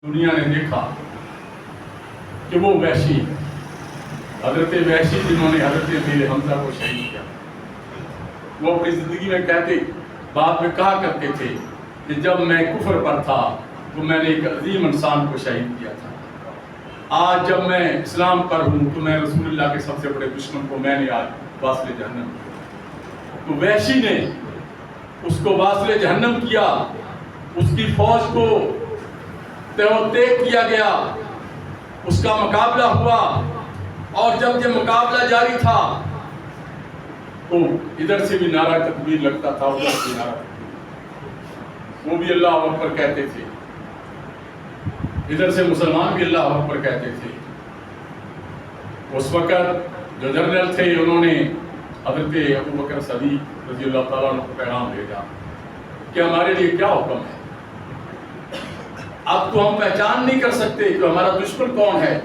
دنیا نے دیکھا کہ وہ وحشی حضرت وحشی جنہوں نے حضرت امیر حمزہ کو شہید کیا، وہ اپنی زندگی میں کہتے بعد میں کہا کرتے تھے کہ جب میں کفر پر تھا تو میں نے ایک عظیم انسان کو شہید کیا تھا، آج جب میں اسلام پر ہوں تو میں رسول اللہ کے سب سے بڑے دشمن کو میں نے آج واصل جہنم کیا۔ تو وحشی نے اس کو واصل جہنم کیا، اس کی فوج کو تیگ کیا گیا، اس کا مقابلہ ہوا، اور جب یہ مقابلہ جاری تھا تو ادھر سے بھی نعرہ تکبیر لگتا تھا، ادھر سے نعرہ تکبیر، وہ بھی اللہ اکبر کہتے تھے، ادھر سے مسلمان بھی اللہ اکبر کہتے تھے۔ اس وقت جو جنرل تھے انہوں نے حضرت ابو بکر صدیق رضی اللہ تعالیٰ عنہ کو پیغام بھیجا کہ ہمارے لیے کیا حکم ہے، اب تو ہم پہچان نہیں کر سکتے کہ ہمارا دشمن کون ہے،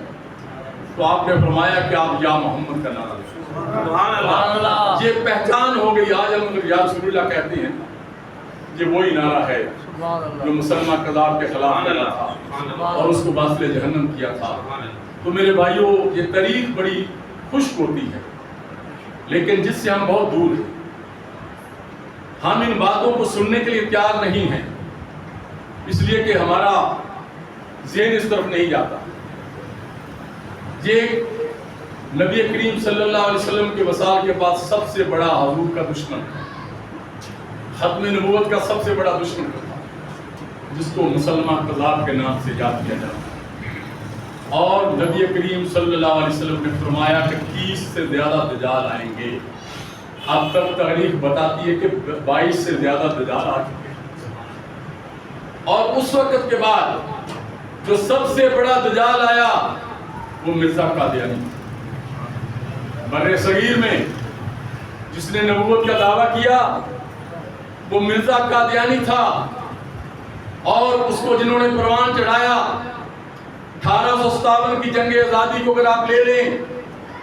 تو آپ نے فرمایا کہ آپ یا محمد کا نعرہ دیں۔ سبحان اللہ، یہ پہچان ہو گئی۔ آج ہم یا رسول اللہ کہتے ہیں، یہ وہی نعرہ ہے جو مسلمہ کذاب کے خلاف نعرہ تھا اور اس کو واصل جہنم کیا تھا۔ تو میرے بھائیوں، یہ تاریخ بڑی خشک ہوتی ہے لیکن جس سے ہم بہت دور ہیں، ہم ان باتوں کو سننے کے لیے تیار نہیں ہیں، اس لیے کہ ہمارا ذہن اس طرف نہیں جاتا۔ یہ نبی کریم صلی اللہ علیہ وسلم کے وصال کے بعد سب سے بڑا حضور کا دشمن ہے، ختم نبوت کا سب سے بڑا دشمن تھا، جس کو مسلمہ کذاب کے نام سے یاد کیا جاتا ہے۔ اور نبی کریم صلی اللہ علیہ وسلم نے فرمایا کہ 30 سے زیادہ دجال آئیں گے۔ اب تک تاریخ بتاتی ہے کہ 22 سے زیادہ دجال آ چکے ہیں، اور اس وقت کے بعد جو سب سے بڑا دجال آیا وہ مرزا قادیانی، بر صغیر میں جس نے نبوت کا دعویٰ کیا وہ مرزا قادیانی تھا، اور اس کو جنہوں نے پروان چڑھایا 1857 کی جنگ آزادی کو اگر آپ لے لیں،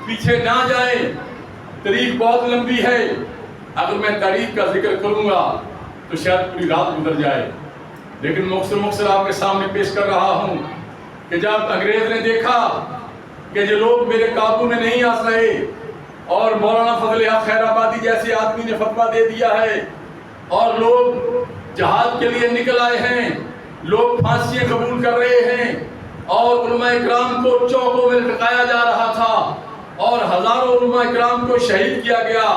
پیچھے نہ جائیں، تاریخ بہت لمبی ہے، اگر میں تاریخ کا ذکر کروں گا تو شاید پوری رات گزر جائے، لیکن مختصر آپ کے سامنے پیش کر رہا ہوں کہ جب انگریز نے دیکھا کہ یہ لوگ میرے قابو میں نہیں آ سکے اور مولانا فضل حق خیر آبادی جیسے آدمی نے فتویٰ دے دیا ہے اور لوگ جہاد کے لیے نکل آئے ہیں، لوگ پھانسیاں قبول کر رہے ہیں، اور علماء اکرام کو چوکوں میں لٹکایا جا رہا تھا اور ہزاروں علماء اکرام کو شہید کیا گیا،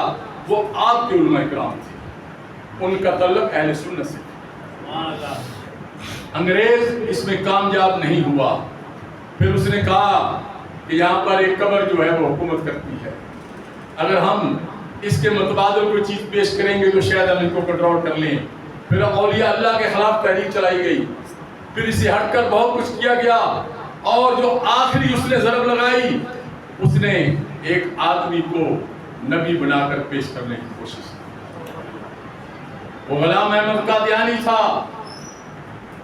وہ آپ کے علماء اکرام تھے، ان کا تعلق اہل سنت سے۔ انگریز اس میں کامیاب نہیں ہوا، پھر اس نے کہا کہ یہاں پر ایک قبر جو ہے وہ حکومت کرتی ہے، اگر ہم اس کے متبادل کوئی چیز پیش کریں گے تو شاید ہم ان کو کنٹرول کر لیں۔ پھر اولیاء اللہ کے خلاف تحریک چلائی گئی، پھر اسے ہٹ کر بہت کچھ کیا گیا، اور جو آخری اس نے ضرب لگائی، اس نے ایک آدمی کو نبی بنا کر پیش کرنے کی کوشش کی۔ وہ غلام احمد قادیانی تھا،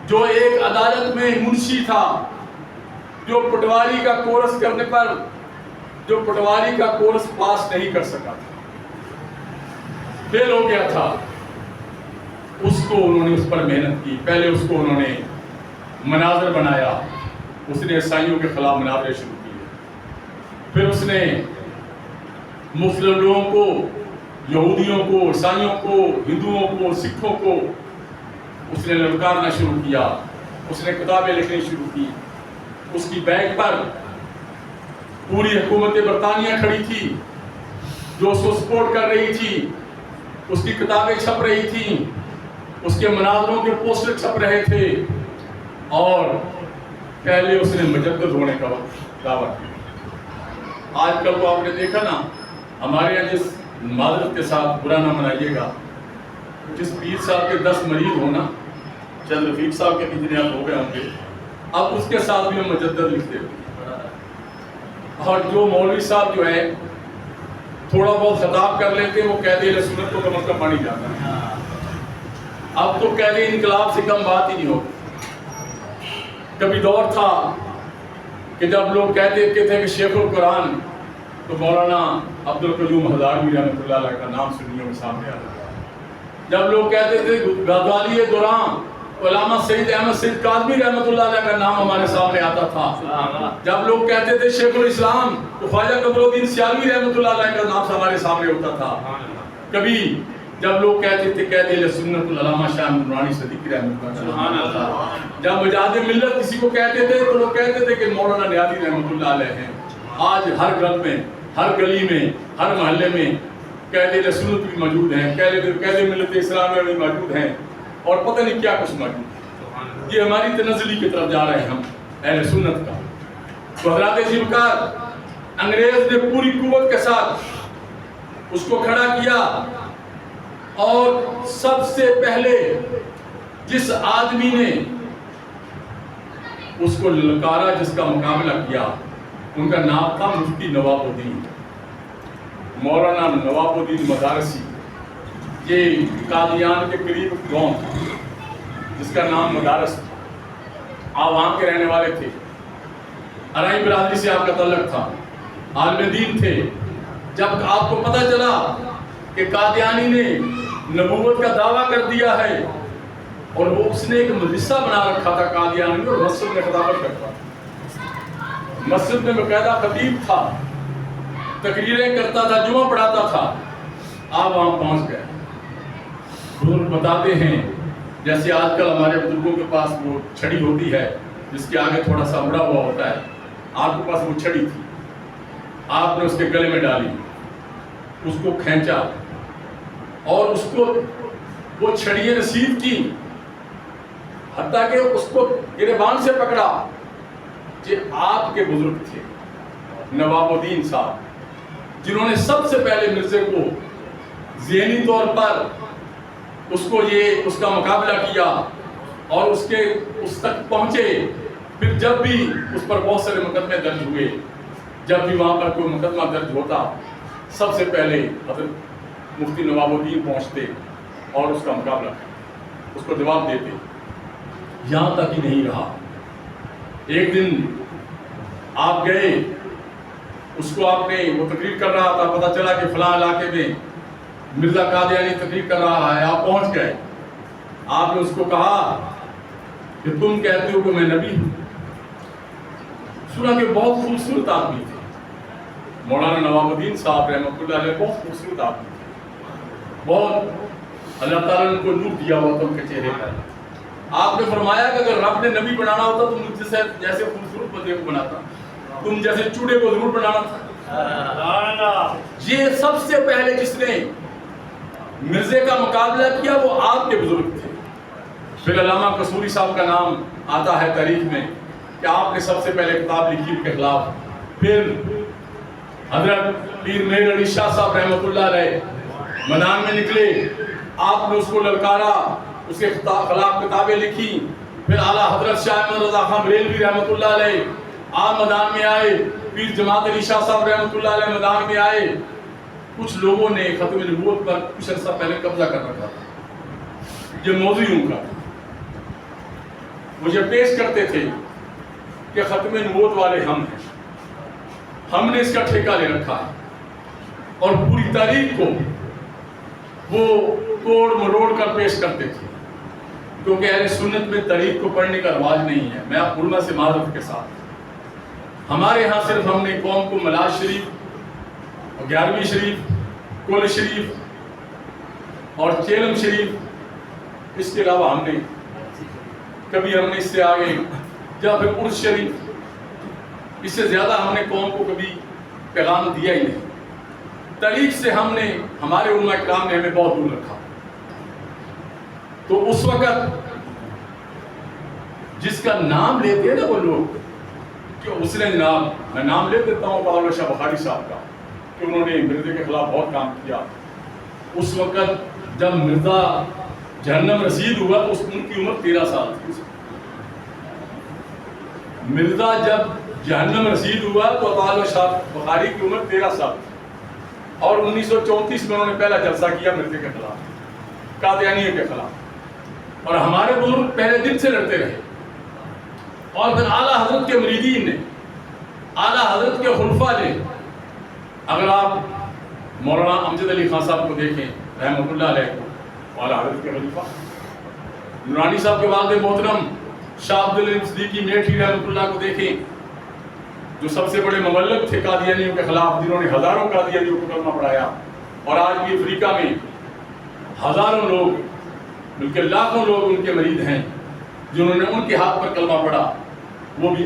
جو ایک عدالت میں منشی تھا، جو پٹواری کا کورس کرنے پر جو پٹواری کا کورس پاس نہیں کر سکا تھا، فیل ہو گیا تھا، اس کو انہوں نے اس پر محنت کی۔ پہلے اس کو انہوں نے مناظر بنایا، اس نے عیسائیوں کے خلاف مناظرے شروع کیے، پھر اس نے مسلم لوگوں کو، یہودیوں کو، عیسائیوں کو، ہندوؤں کو، سکھوں کو اس نے للکارنا شروع کیا، اس نے کتابیں لکھنی شروع کی۔ اس کی بیک پر پوری حکومت برطانیہ کھڑی تھی جو اس کو سپورٹ کر رہی تھی، اس کی کتابیں چھپ رہی تھیں، اس کے مناظروں کے پوسٹر چھپ رہے تھے، اور پہلے اس نے مجدد ہونے کا دعویٰ کیا۔ آج کل تو آپ نے دیکھا نا، ہمارے یہاں جس معذرت کے ساتھ برا نہ منائیے گا، جس پیر صاحب کے 10 مریض ہونا، چند رفیق صاحب کے کتنے ہو گئے ہوں گے، اب اس کے ساتھ بھی ہم مجدد لکھتے ہیں، اور جو مولوی صاحب جو ہے تھوڑا بہت خطاب کر لیتے ہیں، وہ قید اہل سنت کو کم از کم پانی جاتا ہے۔ اب تو قید انقلاب سے کم بات ہی نہیں ہوتی۔ کبھی دور تھا کہ جب لوگ کہتے تھے کہ شیخ القرآن، تو مولانا عبدالقیوم ہزاروی رحمۃ اللہ علیہ کا نام سنیوں میں سامنے آتا تھا۔ جب لوگ کہتے تھے غزالی دوران، علامہ سید احمد سید کاظمی رحمۃ اللہ علیہ کا نام ہمارے سامنے آتا تھا. جب لوگ کہتے تھے شیخ الاسلام تو خواجہ قمر الدین سیالوی رحمۃ اللہ علیہ کا نام ہمارے سامنے ہوتا تھا. کبھی جب لوگ کہتے تھے قائد اہل سنت علامہ شاہ نورانی صدیقی رحمۃ اللہ علیہ, جب مجاہد ملت کسی کو کہتے تھے تو لوگ کہتے تھے کہ مولانا نیازی رحمۃ اللہ علیہ ہیں. آج ہر گھر میں, ہر گلی میں, ہر محلے میں قائد اہل سنت بھی موجود ہیں, قائد ملت اسلامیہ بھی موجود ہیں, اور پتہ نہیں کیا کچھ موجود ہے. یہ ہماری تنزلی کی طرف جا رہے ہیں ہم اہل سنت کا. تو حضرات ذوالفقار, انگریز نے پوری قوت کے ساتھ اس کو کھڑا کیا, اور سب سے پہلے جس آدمی نے اس کو للکارا, جس کا مقابلہ کیا, ان کا نام تھا مفتی نواب الدین, مولانا نواب الدین مدارسی. یہ قادیان کے قریب گاؤں تھا جس کا نام مدارس تھا. آپ وہاں کے رہنے والے تھے, ارائی برادری سے آپ کا تعلق تھا, عالم دین تھے. جب آپ کو پتہ چلا کہ قادیانی نے نبوت کا دعویٰ کر دیا ہے, اور وہ اس نے ایک مدرسہ بنا رکھا تھا قادیانی, اور مسجد میں خطابت کرتا تھا, مسجد میں باقاعدہ خطیب تھا, تقریریں کرتا تھا, جمعہ پڑھاتا تھا. آپ وہاں پہنچ گئے. بزرگ بتاتے ہیں جیسے آج کل ہمارے بزرگوں کے پاس وہ چھڑی ہوتی ہے جس کے آگے تھوڑا سا اڑا ہوا ہوتا ہے, آپ کے پاس وہ چھڑی تھی. آپ نے اس کے گلے میں ڈالی, اس کو کھینچا, اور اس کو وہ چھڑیے نصیب کی, حتیٰ کہ اس کو گریبان سے پکڑا. یہ آپ کے بزرگ تھے نواب الدین صاحب, جنہوں نے سب سے پہلے مرزے کو ذہنی طور پر اس کا مقابلہ کیا, اور اس تک پہنچے. پھر جب بھی اس پر بہت سارے مقدمے درج ہوئے, جب بھی وہاں پر کوئی مقدمہ درج ہوتا, سب سے پہلے حضرت مفتی نواب الدین پہنچتے اور اس کا مقابلہ کرتے, اس کو جواب دیتے. یہاں تک ہی نہیں رہا, ایک دن آپ گئے, اس کو آپ نے, وہ تقریر کر رہا تھا, پتہ چلا کہ فلاں علاقے میں مرزا قادیانی تقریر کر رہا ہے. آپ پہنچ گئے, آپ نے اس کو کہا کہ تم کہتے ہو کہ میں نبی ہوں. سنا کہ بہت خوبصورت آدمی تھے مولانا نواب الدین صاحب رحمۃ اللہ علیہ, بہت خوبصورت آدمی تھے, بہت اللہ تعالیٰ نے ان کو نور دیا ہوا تھا ان کے چہرے پر. آپ نے فرمایا کہ اگر رب نے نبی بنانا ہوتا تو مجھ سے جیسے خوبصورت بندے کو بناتا, تم جیسے چوڑے کو ضرور بنانا تھا. یہ سب سے پہلے جس نے مرزے کا مقابلہ کیا وہ آپ کے بزرگ تھے. پھر علامہ قصوری صاحب کا نام آتا ہے تاریخ میں کہ آپ نے سب سے پہلے کتاب لکھی ان کے خلاف. پھر حضرت پیر میر علی شاہ صاحب رحمۃ اللہ علیہ میدان میں نکلے, آپ نے اس کو للکارا, اس کے خلاف کتابیں لکھی. پھر اعلیٰ حضرت شاہ احمد رضا خان بریلوی رحمۃ اللہ علیہ آپ میدان میں آئے. پیر جماعت علی شاہ صاحب رحمۃ اللہ علیہ میدان میں آئے. کچھ لوگوں نے ختم نبوت پر کچھ عرصہ پہلے قبضہ کر رکھا تھا, یہ موضوع ان کا تھا. مجھے پیش کرتے تھے کہ ختم نبوت والے ہم ہیں, ہم نے اس کا ٹھیکہ لے رکھا ہے, اور پوری تاریخ کو وہ توڑ مروڑ کر پیش کرتے تھے, کیونکہ اہل سنت میں تاریخ کو پڑھنے کا رواج نہیں ہے. میں علماء سے معذرت کے ساتھ, ہمارے ہاں صرف ہم نے قوم کو ملاز شریف, 11ویں شریف, کل شریف اور چیلم شریف, اس کے علاوہ ہم نے کبھی ہم نے اس سے آگے یا پھر عرس شریف, اس سے زیادہ ہم نے قوم کو کبھی پیغام دیا ہی نہیں. تاریخ سے ہم نے, ہمارے علماء کرام نے ہمیں بہت دور رکھا. تو اس وقت جس کا نام لیتے ہیں نا وہ لوگ, کہ اس نے جناب, میں نام لے دیتا ہوں بہادر شاہ بخاری صاحب کا, کہ انہوں نے مرزے کے خلاف بہت کام کیا. اس وقت جب مرزا جہنم رسید ہوا تو ان کی عمر 13 سال تھی. مرزا جب جہنم رسید ہوا تو بہادر شاہ بخاری کی عمر 13 سال تھی, اور 1934 میں انہوں نے پہلا جلسہ کیا مرزے کے خلاف, قادیانیوں کے خلاف. اور ہمارے بزرگ پہلے دن سے لڑتے رہے, اور پھر اعلیٰ حضرت کے مریدین نے, اعلیٰ حضرت کے خلفاء نے. اگر آپ مولانا امجد علی خان صاحب کو دیکھیں رحمۃ اللہ علیہ کو, اعلیٰ حضرت کے خلیفہ, نورانی صاحب کے والد محترم شاہ عبد العلیم صدیقی میٹھی رحمۃ اللہ کو دیکھیں، جو سب سے بڑے مبلغ تھے قادیانیوں کے خلاف، جنہوں نے ہزاروں قادیانیوں کو کلمہ پڑھایا، اور آج بھی افریقہ میں ہزاروں لوگ بلکہ لاکھوں لوگ ان کے مرید ہیں جنہوں نے ان کے ہاتھ پر کلمہ پڑھا، وہ بھی